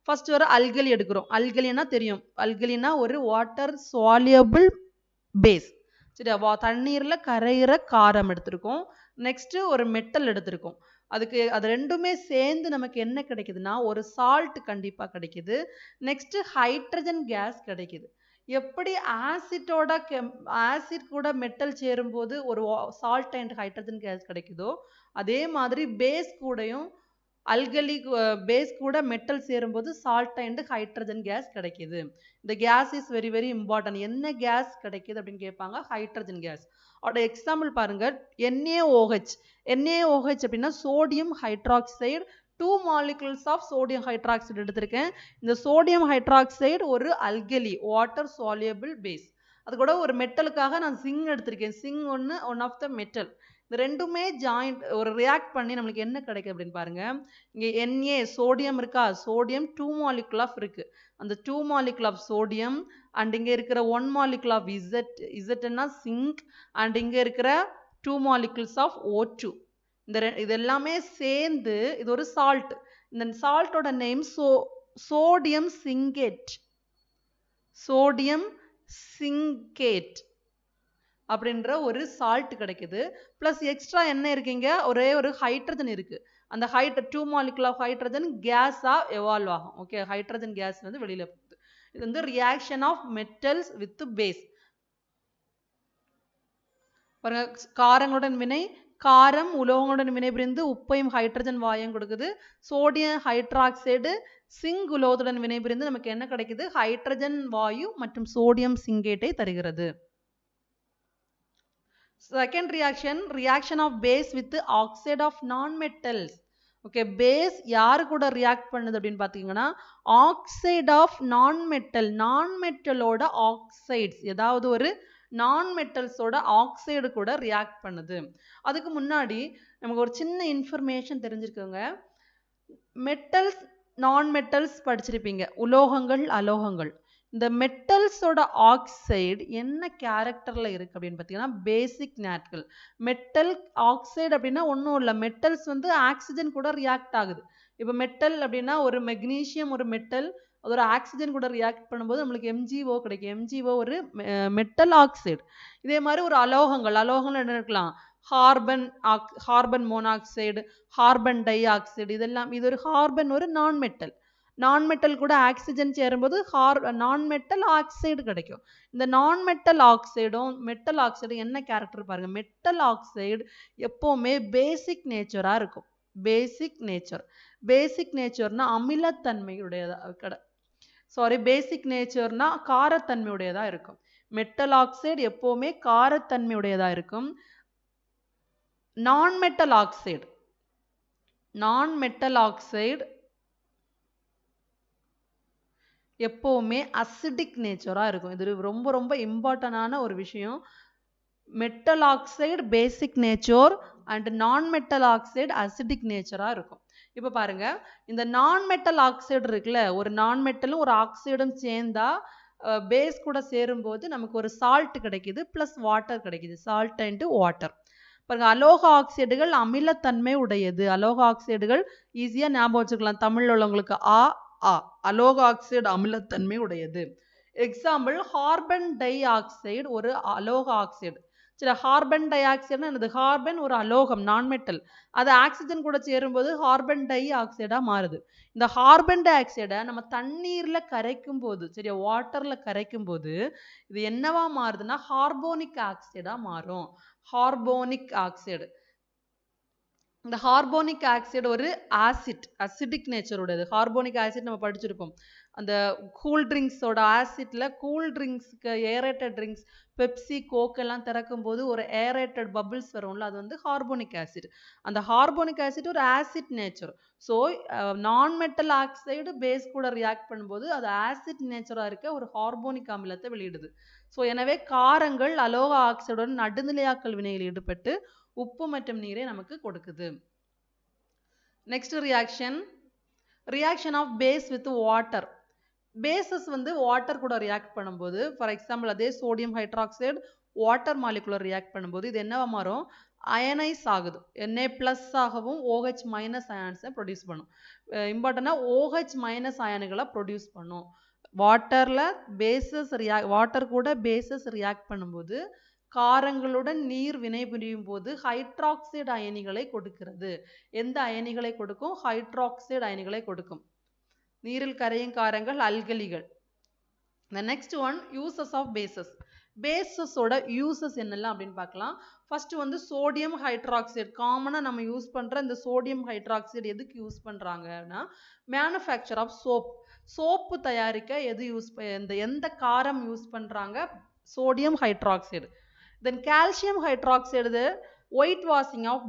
ஃபர்ஸ்ட் ஒரு அல்கலி எடுக்கிறோம். அல்கலினா தெரியும், அல்கலினா ஒரு வாட்டர் சால்யூபிள் பேஸ். சரியா, தண்ணீர்ல கரையிற காரம் எடுத்திருக்கோம். நெக்ஸ்ட் ஒரு மெட்டல் எடுத்திருக்கோம். அது ரெண்டுமே சேர்ந்து நமக்கு என்ன கிடைக்குதுன்னா ஒரு சால்ட் கண்டிப்பா கிடைக்குது. நெக்ஸ்ட் ஹைட்ரஜன் கேஸ் கிடைக்குது. எப்படி ஆசிட் கூட மெட்டல் சேரும்போது ஒரு சால்ட் அண்ட் ஹைட்ரஜன் கேஸ் கிடைக்குதோ அதே மாதிரி பேஸ் கூடயும் அல்கலி பேஸ் கூட மெட்டல் சேரும்போது சால்ட் அண்ட் ஹைட்ரஜன் கேஸ் கிடைக்குது. இந்த gas is very very important. என்ன கேஸ் கிடைக்குது அப்படின்னு கேட்பாங்க, ஹைட்ரஜன் கேஸ். அதோட எக்ஸாம்பிள் பாருங்க, NaOH. NaOH அப்படின்னா sodium hydroxide. 2 molecules of sodium hydroxide எடுத்திருக்கேன். இந்த சோடியம் ஹைட்ராக்சைடு ஒரு அல்கலி, வாட்டர் soluble பேஸ். அது கூட ஒரு மெட்டலுக்காக நான் சிங் எடுத்திருக்கேன். Zinc one of the metal. இந்த ரெண்டுமே ஜாயிண்ட் ஒரு ரியாக்ட் பண்ணி நம்மளுக்கு என்ன கிடைக்கும் அப்படின்னு பாருங்க. இங்க Na சோடியம் இருக்கா, சோடியம் 2 molecule ஆஃப் இருக்கு. அந்த 2 molecule ஆஃப் சோடியம் அண்ட் இங்க இருக்கிற 1 molecule ஆஃப் இசட்னா சிங்க் அண்ட் இங்க இருக்கிற 2 molecules ஆஃப் O2. இது எல்லாமே சேர்ந்து இது ஒரு சால்ட். இந்த சால்ட்டோட நேம் சோடியம் சிங்கேட். சோடியம் சிங்கேட் அப்படின்ற ஒரு சால்ட் கிடைக்குது. பிளஸ் எக்ஸ்ட்ரா என்ன இருக்குங்க, ஒரே ஒரு ஹைட்ரஜன் இருக்கு. அந்த 2 molecule ஆஃப் ஹைட்ரஜன் கேஸா எவால்வ் ஆகும். ஓகே, ஹைட்ரஜன் கேஸ் வந்து வெளியில போகுது. இது வந்து reaction of metals with base. பாருங்க, காரங்களுடன் வினை, காரம் உலோகங்களுடன் வினைபுரிந்து உப்பையும் ஹைட்ரஜன் வாயும் கொடுக்குது. சோடியம் ஹைட்ராக்சைடு சிங்க் உலோகத்துடன் வினைபுரிந்து நமக்கு என்ன கிடைக்குது, ஹைட்ரஜன் வாயு மற்றும் சோடியம் சிங்கேட்டை தருகிறது. Second reaction, reaction of base with oxide of non-metals. Okay, base யாரு கூட react பண்ணுது அப்படின்னு பார்த்தீங்கன்னா, oxide of non-metal. non-metalோட oxides, ஏதாவது ஒரு non-metals-ஓட oxide கூட react பண்ணுது. அதுக்கு முன்னாடி நமக்கு ஒரு சின்ன இன்ஃபர்மேஷன் தெரிஞ்சிருக்குங்க. metals, non-metals படிச்சிருப்பீங்க, உலோகங்கள் அலோகங்கள். இந்த மெட்டல்ஸோட ஆக்சைடு என்ன கேரக்டர்ல இருக்கு அப்படின்னு பார்த்தீங்கன்னா, பேசிக் நேச்சுரல். மெட்டல் ஆக்சைடு அப்படின்னா ஒன்றும் இல்லை, மெட்டல்ஸ் வந்து ஆக்சிஜன் கூட ரியாக்ட் ஆகுது. இப்போ மெட்டல் அப்படின்னா ஒரு மெக்னீஷியம் ஒரு மெட்டல், அது ஒரு ஆக்சிஜன் கூட ரியாக்ட் பண்ணும்போது நம்மளுக்கு MgO கிடைக்கும். MgO ஒரு மெட்டல் ஆக்சைடு. இதே மாதிரி ஒரு அலோகங்கள், அலோகங்கள் என்ன இருக்கலாம், carbon monoxide, carbon di oxide, இதெல்லாம் இது ஒரு கார்பன் ஒரு நான் மெட்டல். நான் மெட்டல் கூட ஆக்சிஜன் சேரும்போது நான் மெட்டல் ஆக்சைடு கிடைக்கும். இந்த நான் மெட்டல் ஆக்சைடும் மெட்டல் ஆக்சைடும் என்ன கேரக்டர் பாருங்க. மெட்டல் ஆக்சைடு எப்பவுமே பேசிக் நேச்சரா இருக்கும். பேசிக் நேச்சர். பேசிக் நேச்சர்னா அமிலத்தன்மையுடையதா பேசிக் நேச்சர்னா காரத்தன்மையுடையதா இருக்கும். மெட்டல் ஆக்சைடு எப்பவுமே காரத்தன்மையுடையதா இருக்கும். நான் மெட்டல் ஆக்சைடு, நான் மெட்டல் ஆக்சைடு எப்பவுமே அசிடிக் நேச்சரா இருக்கும். இது ரொம்ப ரொம்ப இம்பார்ட்டன்டான ஒரு விஷயம். Metal oxide basic nature and நான் மெட்டல் ஆக்சைடு அசிடிக் நேச்சரா இருக்கும். இப்போ பாருங்க, இந்த நான் மெட்டல் ஆக்சைடு இருக்குல்ல, ஒரு நான் மெட்டலும் ஒரு ஆக்சைடும் சேர்ந்தா பேஸ் கூட சேரும்போது நமக்கு ஒரு சால்ட் கிடைக்குது, பிளஸ் வாட்டர் கிடைக்குது. Salt and water. பாருங்க, அலோக ஆக்சைடுகள் அமிலத்தன்மை உடையது. அலோக ஆக்சைடுகள் ஈஸியா ஞாபகம் வச்சுக்கலாம், தமிழ்ல உள்ளவங்களுக்கு அலோக ஆக்சைடு அமிலத்தன்மை உடையது. எக்ஸாம்பிள், கார்பன் டை ஆக்சைடு ஒரு அலோக ஆக்சைடு. சரி, கார்பன் டை ஆக்சைடுனா என்னது, கார்பன் ஒரு அலோகம் நான் மெட்டல், அது ஆக்சிஜன் கூட சேரும்போது கார்பன் டை ஆக்சைடா மாறுது. இந்த கார்பன் டை ஆக்சைடை நம்ம தண்ணீர்ல கரைக்கும் போது, சரியா, வாட்டர்ல கரைக்கும் போது இது என்னவா மாறுதுன்னா கார்போனிக் ஆக்சைடா மாறும். Carbonic oxide. இந்த கார்போனிக் ஆக்சைடு ஒரு ஆசிட், அசிடிக் நேச்சர் உடையது. கார்போனிக் ஆசிட் நம்ம படிச்சிருப்போம். அந்த கூல் ட்ரிங்க்ஸோட ஆசிட்ல, கூல் ட்ரிங்க்ஸ்க்கு ஏரேட்டட் ட்ரிங்க்ஸ் பெப்சி கோக் எல்லாம் திறக்கும் போது ஒரு ஏரேட்டட் பபிள்ஸ் வரும்ல, அது வந்து கார்போனிக் ஆசிட். அந்த கார்போனிக் ஆசிட் ஒரு acid nature. So non metal oxide base கூட ரியாக்ட் பண்ணும்போது அது ஆசிட் நேச்சரா இருக்க ஒரு கார்போனிக் அமிலத்தை வெளியிடுது. ஸோ எனவே காரங்கள் அலோக ஆக்சைடுடன் நடுநிலையாக்கல் வினையில் ஈடுபட்டு உப்பு மற்றும் நீரை நமக்கு கொடுக்குது. Next reaction, reaction of base with water. Bases வந்து வாட்டர் கூட ரியாக்ட் பண்ணும்போது, ஃபார் எக்ஸாம்பிள் அதே sodium hydroxide water molecular react பண்ணும்போது இது என்னவா மாறும், அயனைஸ் ஆகுது. Na+ ஆகவும் OH- அயான்ஸை ப்ரொடியூஸ் பண்ணும். இம்பார்ட்டனா OH- அயானுகளை ப்ரொடியூஸ் பண்ணும். வாட்டர்ல பேசஸ் வாட்டர் கூட பேசஸ் ரியாக்ட் பண்ணும்போது காரங்களுடன் நீர் வினைபுரியும் போது ஹைட்ராக்சைடு அயனிகளை கொடுக்கிறது. எந்த அயனிகளை கொடுக்கும், ஹைட்ராக்சைடு அயனிகளை கொடுக்கும். நீரில் கரையும் காரங்கள் அல்கலிகள். The next one, uses of bases. பேசஸோட யூசஸ் என்னெல்லாம் அப்படின்னு பார்க்கலாம். ஃபர்ஸ்ட் வந்து சோடியம் ஹைட்ராக்சைடு, காமனாக நம்ம யூஸ் பண்ணுற இந்த சோடியம் ஹைட்ராக்சைடு எதுக்கு யூஸ் பண்ணுறாங்கன்னா மேனுஃபேக்சர் ஆஃப் சோப்பு தயாரிக்க எந்த காரம் யூஸ் பண்ணுறாங்க, sodium hydroxide. Then calcium hydroxide white washing of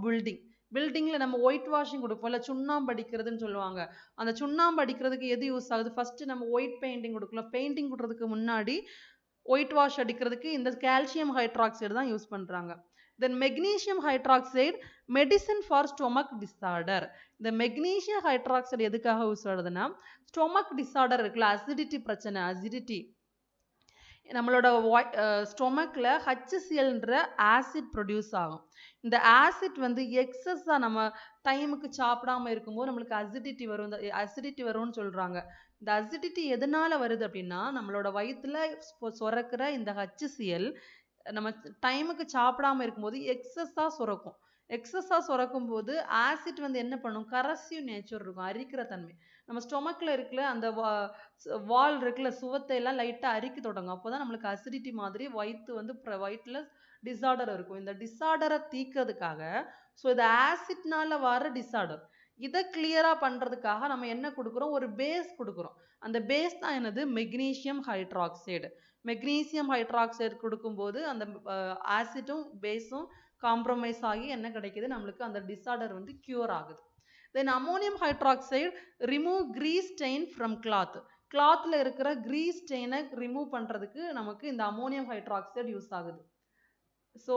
பில்டிங்கில் நம்ம ஒயிட் வாஷிங் கொடுப்போம் இல்லை, சுண்ணாம்பு அடிக்கிறதுன்னு சொல்லுவாங்க. அந்த சுண்ணாம்பு அடிக்கிறதுக்கு எது யூஸ் ஆகுது, ஃபர்ஸ்ட் நம்ம ஒயிட் பெயிண்டிங் கொடுக்கலாம். பெயிண்டிங் கொடுறதுக்கு முன்னாடி ஒயிட் வாஷ் அடிக்கிறதுக்கு இந்த கால்சியம் ஹைட்ராக்சைடு தான் யூஸ் பண்ணுறாங்க. தென் magnesium hydroxide medicine for stomach disorder. இந்த மெக்னீசியம் ஹைட்ராக்சைடு எதுக்காக யூஸ் ஆகுதுன்னா, ஸ்டொமக் டிஸார்டர் இருக்குல்ல, அசிடிட்டி பிரச்சனை, அசிடிட்டி நம்மளோட ஸ்டொமக்கில் HClன்ற ஆசிட் ப்ரொடியூஸ் ஆகும். இந்த ஆசிட் வந்து எக்ஸஸாக நம்ம டைமுக்கு சாப்பிடாம இருக்கும்போது நம்மளுக்கு அசிடிட்டி வரும். இந்த அசிடிட்டி வரும்னு சொல்கிறாங்க. இந்த அசிடிட்டி எதனால வருது அப்படின்னா, நம்மளோட வயிற்றுல சுரக்கிற இந்த HCl நம்ம டைமுக்கு சாப்பிடாம இருக்கும்போது எக்ஸஸாக சுரக்கும். எக்ஸஸாக சுரக்கும் போது ஆசிட் வந்து என்ன பண்ணும், கரசிவ் நேச்சர் இருக்கும், அரிக்கிற தன்மை. நம்ம ஸ்டொமக்கில் இருக்குல்ல, அந்த வால் இருக்குல்ல, சுவத்தை எல்லாம் லைட்டாக அரிக்க தொடங்கும். அப்போ தான் நம்மளுக்கு அசிடிட்டி மாதிரி வயிற்றில் டிஸார்டர் இருக்கும். இந்த டிஸார்டரை தீக்கிறதுக்காக, ஸோ இது ஆசிட்னால வர டிஸார்டர், இதை கிளியராக பண்ணுறதுக்காக நம்ம என்ன கொடுக்குறோம், ஒரு பேஸ் கொடுக்குறோம். அந்த பேஸ் தான் என்னது, மெக்னீசியம் ஹைட்ராக்சைடு. மெக்னீசியம் ஹைட்ராக்சைடு கொடுக்கும்போது அந்த ஆசிட்டும் பேஸும் காம்ப்ரமைஸ் ஆகி என்ன கிடைக்குது, நம்மளுக்கு அந்த டிஸார்டர் வந்து கியூர் ஆகுது. தென் ammonium hydroxide remove grease stain from cloth. கிளாத்தில் இருக்கிற கிரீஸ் ஸ்டெயினை ரிமூவ் பண்ணுறதுக்கு நமக்கு இந்த அமோனியம் ஹைட்ராக்சைடு யூஸ் ஆகுது. ஸோ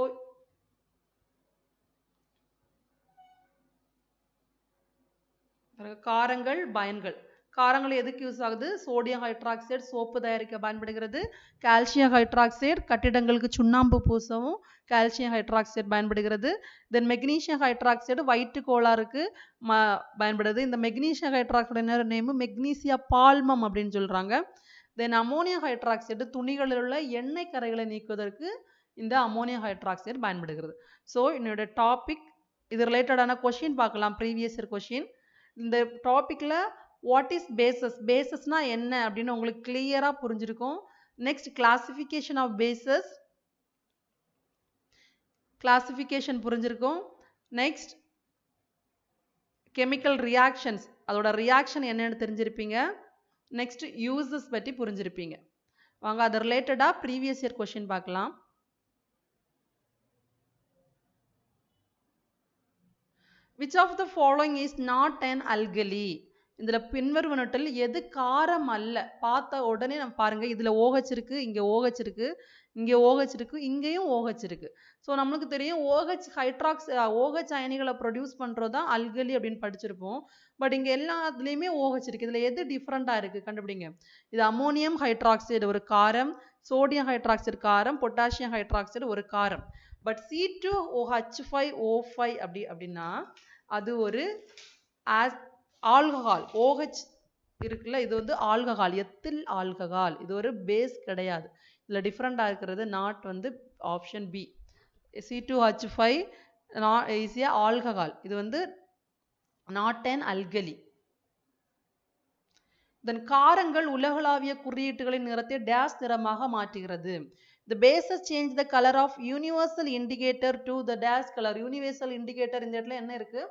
காரங்கள், பயன்கள். காரங்கள் எதுக்கு யூஸ் ஆகுது, சோடியம் ஹைட்ராக்சைடு சோப்பு தயாரிக்க பயன்படுகிறது. கால்சியம் ஹைட்ராக்சைடு கட்டிடங்களுக்கு சுண்ணாம்பு பூசவும் கால்சியம் ஹைட்ராக்சைடு பயன்படுகிறது. தென் மெக்னீசியம் ஹைட்ராக்சைடு வயிற்று கோளாறுக்கு பயன்படுது. இந்த மெக்னீசியம் ஹைட்ராக்சைடு என்ன நேம், மெக்னீசியா பால்மம் அப்படின்னு சொல்றாங்க. தென் அமோனியம் ஹைட்ராக்சைடு துணிகளில் உள்ள எண்ணெய் கரைகளை நீக்குவதற்கு இந்த அமோனியம் ஹைட்ராக்சைடு பயன்படுகிறது. ஸோ என்னோட டாபிக் இது ரிலேட்டடான கொஷின் பார்க்கலாம், ப்ரீவியஸ் இயர் கொஷின். இந்த டாபிக்ல வாட் இஸ் பேசஸ்னா என்ன அப்படின்னு உங்களுக்கு கிளியரா புரிஞ்சிருக்கும். நெக்ஸ்ட் கிளாசிஃபிகேஷன் ஆஃப் கிளாசிஃபிகேஷன் புரிஞ்சிருக்கும். நெக்ஸ்ட் கெமிக்கல் ரியாக்ஷன்ஸ், அதோட ரியாக்ஷன் என்னன்னு தெரிஞ்சிருப்பீங்க. நெக்ஸ்ட் யூசஸ் பற்றி புரிஞ்சிருப்பீங்க. வாங்க அது ரிலேட்டடா ப்ரீவியஸ் இயர் கொஸ்டின் பார்க்கலாம். Which of the following is not an alkali? இதில் பின்வருவனட்டில் எது காரம் அல்ல? பார்த்த உடனே நம்ம பாருங்க, இதில் OH இருக்கு, இங்கே OH இருக்கு, இங்கே OH இருக்கு, இங்கேயும் OH இருக்கு. ஸோ நம்மளுக்கு தெரியும் OH அயனிகளை ப்ரொடியூஸ் பண்ணுறது தான் அல்கலி அப்படின்னு படிச்சிருப்போம். பட் இங்கே எல்லாத்துலேயுமே OH இருக்கு. இதில் எது டிஃப்ரெண்ட்டாக இருக்குது கண்டுபிடிங்க. இது அமோனியம் ஹைட்ராக்சைடு ஒரு காரம், சோடியம் ஹைட்ராக்சைடு காரம், பொட்டாசியம் ஹைட்ராக்சைடு ஒரு காரம். பட் C2H5O5 அப்படின்னா அது ஒரு ஆல்கஹால். OH இருக்குல்ல, இது வந்து ஆல்கஹால், எத்தில் ஆல்கஹால். இது ஒரு பேஸ் கிடையாது. இதில் டிஃப்ரெண்டாக இருக்கிறது நாட் வந்து option B. C2H5 is a alcohol. இது வந்து நாட் an alkali. தென் காரங்கள் உலகளாவிய குறியீட்டுகளின் நிறத்தை டேஷ் நிறமாக மாற்றுகிறது. The bases change the color of universal indicator to the dash color. Universal indicator இந்த இடத்துல என்ன இருக்கு,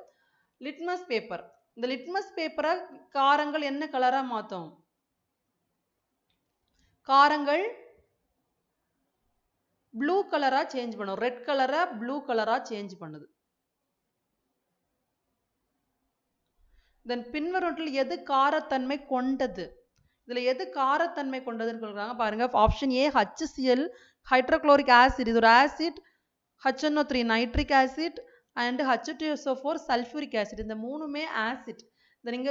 லிட்மஸ் பேப்பர். இந்த லிட்மஸ் பேப்பரை காரங்கள் என்ன கலரா மாற்றும், காரங்கள் ப்ளூ கலரா சேஞ்ச் பண்ணும். ரெட் கலரை ப்ளூ கலரா சேஞ்ச் பண்ணுது. தென் பின்வருவற்றில் எது காரத்தன்மை கொண்டது? இதுல எது காரத்தன்மை கொண்டதுன்னு சொல்றாங்க பாருங்க. Option A HCl hydrochloric acid, இது ஒரு acid. HNO3 nitric acid and H2SO4 sulphuric acid, இந்த மூணுமே ஆசிட். இந்த நீங்க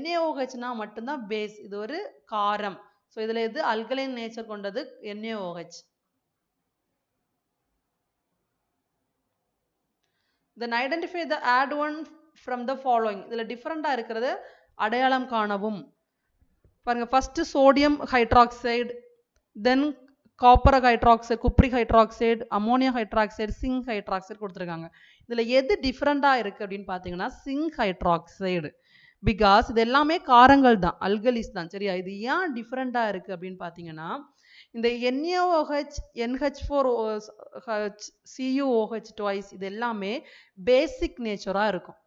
NaOHனா மட்டும்தான் பேஸ், இது ஒரு காரம். ஸோ இதுல எது அல்கலைன் நேச்சர் கொண்டது, NaOH. Then identify the add one from the following. இதுல டிஃபரெண்டா இருக்கிறது அடையாளம் காணவும். பாருங்க, first sodium hydroxide, then copper hydroxide, cupric hydroxide, ammonia hydroxide, zinc hydroxide கொடுத்துருக்காங்க. இதில் எது டிஃப்ரெண்டாக இருக்குது அப்படின்னு பார்த்தீங்கன்னா சிங்க் ஹைட்ராக்சைடு. பிகாஸ் இது எல்லாமே காரங்கள் தான், அல்கலிஸ் தான். சரியா? இது ஏன் டிஃப்ரெண்ட்டாக இருக்குது அப்படின்னு பார்த்தீங்கன்னா, இந்த NaOH NH4 CuOH twice இது எல்லாமே பேசிக் நேச்சராக இருக்கும்.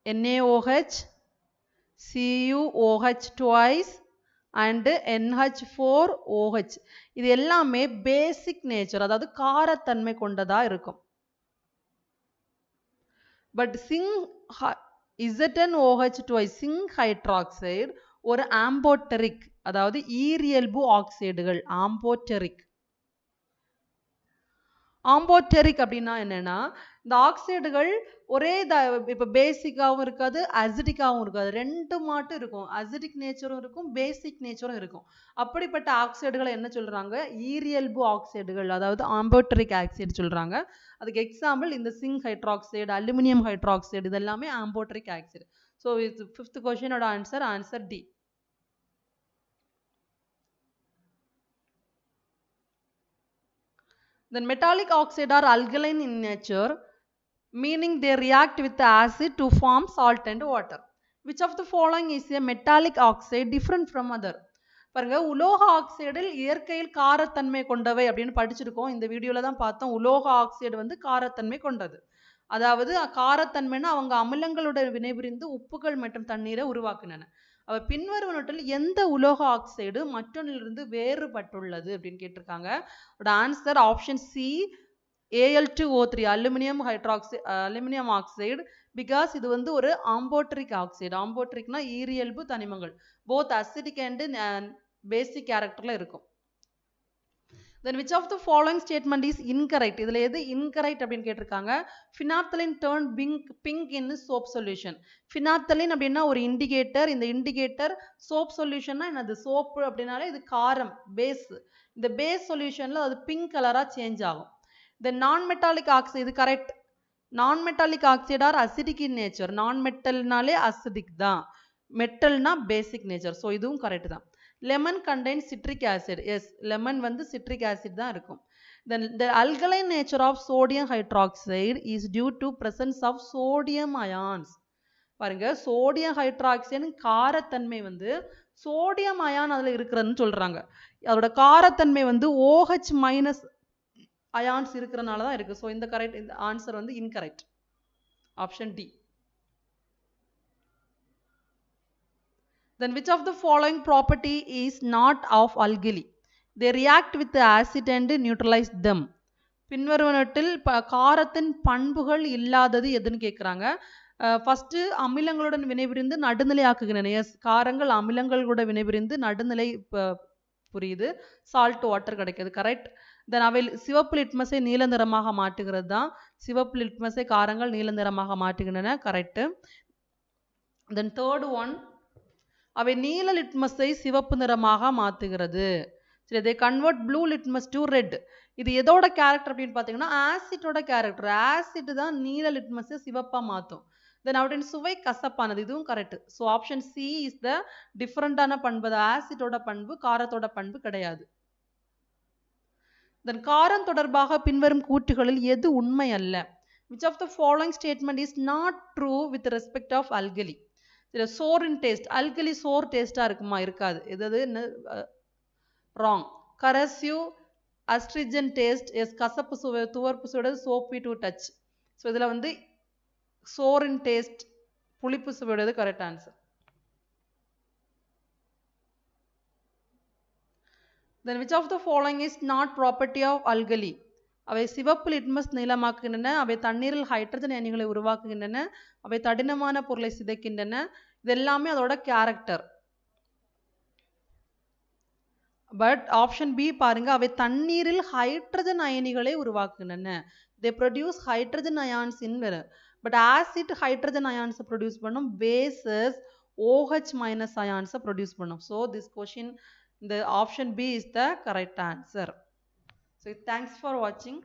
NaOH CuOH twice and NH4OH இது எல்லாமே பேசிக் நேச்சர், அதாவது காரத்தன்மை கொண்டதாக இருக்கும். But ZnOH twice zinc hydroxide ஒரு ஆம்போட்டரிக், அதாவது ஈரியல்பு ஆக்சைடுகள். ஆம்போட்டரிக் அப்படின்னா என்னன்னா, இந்த ஆக்சைடுகள் ஒரே இப்போ பேசிக்காகவும் இருக்காது, அசிடிக்காகவும் இருக்காது, ரெண்டு மாட்டும் இருக்கும். அசிடிக் நேச்சரும் இருக்கும், பேசிக் நேச்சரும் இருக்கும். அப்படிப்பட்ட ஆக்சைடுகளை என்ன சொல்றாங்க? ஈரியல்பு ஆக்சைடுகள், அதாவது ஆம்போட்டரிக் ஆக்சைடு சொல்றாங்க. அதுக்கு எக்ஸாம்பிள் இந்த சிங்க் ஹைட்ராக்சைடு, அலுமினியம் ஹைட்ராக்சைடு, இது எல்லாமே ஆம்போட்டரிக் ஆக்சைடு. ஸோ இது 5th கொஸ்டினோட answer D. Then metallic oxide are alkaline in nature, meaning they react with the acid to form salt and water. Which of the following is a metallic oxide different from other? பாருங்க, உலோக ஆக்சைடில் இயற்கையில் காரத்தன்மை கொண்டவை அப்படின்னு படிச்சிருக்கோம். இந்த வீடியோல தான் பார்த்தோம். உலோக ஆக்சைடு வந்து காரத்தன்மை கொண்டது. அதாவது காரத்தன்மைன்னா அவங்க அமிலங்களுடன் வினைபுரிந்து உப்புகள் மற்றும் தண்ணீரை உருவாக்குனன. அவ பின்வருவனவற்றில் எந்த உலோக ஆக்சைடு மற்றொன்றிலிருந்து வேறுபட்டுள்ளது அப்படின்னு கேட்டிருக்காங்க. Answer option C, Al2O3 aluminium oxide. Because இது வந்து ஒரு ஆம்போட்டரிக் ஆக்சைடு. ஆம்போட்டரிக்னா ஈரியல்பு தனிமங்கள், போத் அசிடிக் அண்ட் பேசிக் கேரக்டர்ல இருக்கும். Then which of the following statement is incorrect? இதுல எது incorrect அப்படின்னு கேட்டிருக்காங்க. Phenolphthalein turn pink in soap solution. Phenolphthalein அப்படின்னா ஒரு இண்டிகேட்டர். இந்த இண்டிகேட்டர் சோப் சொல்யூஷன்னா என்னது? சோப்பு அப்படின்னாலே இது காரம், பேஸ். இந்த பேஸ் சொல்யூஷன்ல அது பிங்க் கலரா சேஞ்ச் ஆகும். The non-metallic oxide, இது correct. non-metallic oxide are acidic in nature. non-metalனாலே அசிடிக் தான், மெட்டல்னா பேசிக் நேச்சர். ஸோ இதுவும் கரெக்ட் தான். Lemon contains citric acid. Yes, lemon வந்து citric acid தான் இருக்கும். Then the alkaline nature of sodium hydroxide is due to presence of sodium ions. பாருங்க, சோடியம் ஹைட்ராக்சைடு காரத்தன்மை வந்து சோடியம் அயான் அதில் இருக்கிறதுன்னு சொல்றாங்க. அதோட காரத்தன்மை வந்து OH மைனஸ் அயான்ஸ் இருக்கிறனால தான் இருக்கு. ஸோ இந்த ஆன்சர் வந்து incorrect, option D. Then which of the following property is not of alkali? They react with the acid and neutralize them. பின்வருவனவற்றில் காரத்தின் பண்புகள் இல்லாதது எதுன்னு கேட்குறாங்க. ஃபர்ஸ்ட் அமிலங்களுடன் வினைபுரிந்து நடுநிலை ஆக்குகின்றன. எஸ், காரங்கள் அமிலங்களோட வினைபுரிந்து நடுநிலை புரியுது, சால்ட் வாட்டர் கிடைக்கிறது, கரெக்ட். தென் அவை சிவப்பு லிட்மஸை நீல நிறமாக மாற்றுகிறது தான். சிவப்பு லிட்மஸை காரங்கள் நீல நிறமாக மாற்றுகின்றன, கரெக்ட். தென் தேர்ட் ஒன், அவை நீல லிட்மஸை சிவப்பு நிறமாக மாற்றுகிறது. சரி, they convert blue litmus to red. இது எதோட கேரக்டர் அப்படின்னு பார்த்தீங்கன்னா ஆசிட்டோட கேரக்டர். ஆசிட் தான் நீல லிட்மஸை சிவப்பாக மாற்றும். தென் அவற்றின் சுவை கசப்பானது, இதுவும் correct. So option C is the டிஃப்ரெண்டான பண்பு. ஆசிட்டோட பண்பு காரத்தோட பண்பு கிடையாது. தென் காரம் தொடர்பாக பின்வரும் கூற்றுகளில் எது உண்மை அல்ல? Which of the following statement is not true with respect of alkali? Sour in taste, alkali sour டேஸ்டா இருக்குமா? இருக்காது. எது wrong. Corrosive astringent taste, yes, கசப்பு சுவை, துவர்ப்பு சுவை, சோப்பி டு டச். ஸோ இதில் வந்து சோர் இன் டேஸ்ட், புளிப்பு சுவையுடையது correct answer. Then which of the following is not property of alkali? அவை சிவப்பு லிட்மஸ் நீளமாக்குகின்றன, அவை தண்ணீரில் ஹைட்ரஜன் அயனிகளை உருவாக்குகின்றன, அவை தடினமான பொருளை சிதைக்கின்றன. இது எல்லாமே அதோட கேரக்டர். பட் ஆப்ஷன் பி பாருங்க, அவை தண்ணீரில் ஹைட்ரஜன் அயனிகளை உருவாக்குகின்றன. they produce hydrogen ions in water. But acid hydrogen ions produce பண்ணும், பேசஸ் OH மைனஸ் அயான்ஸை ப்ரொடியூஸ் பண்ணும். So this question, the option B is the correct answer. So thanks for watching.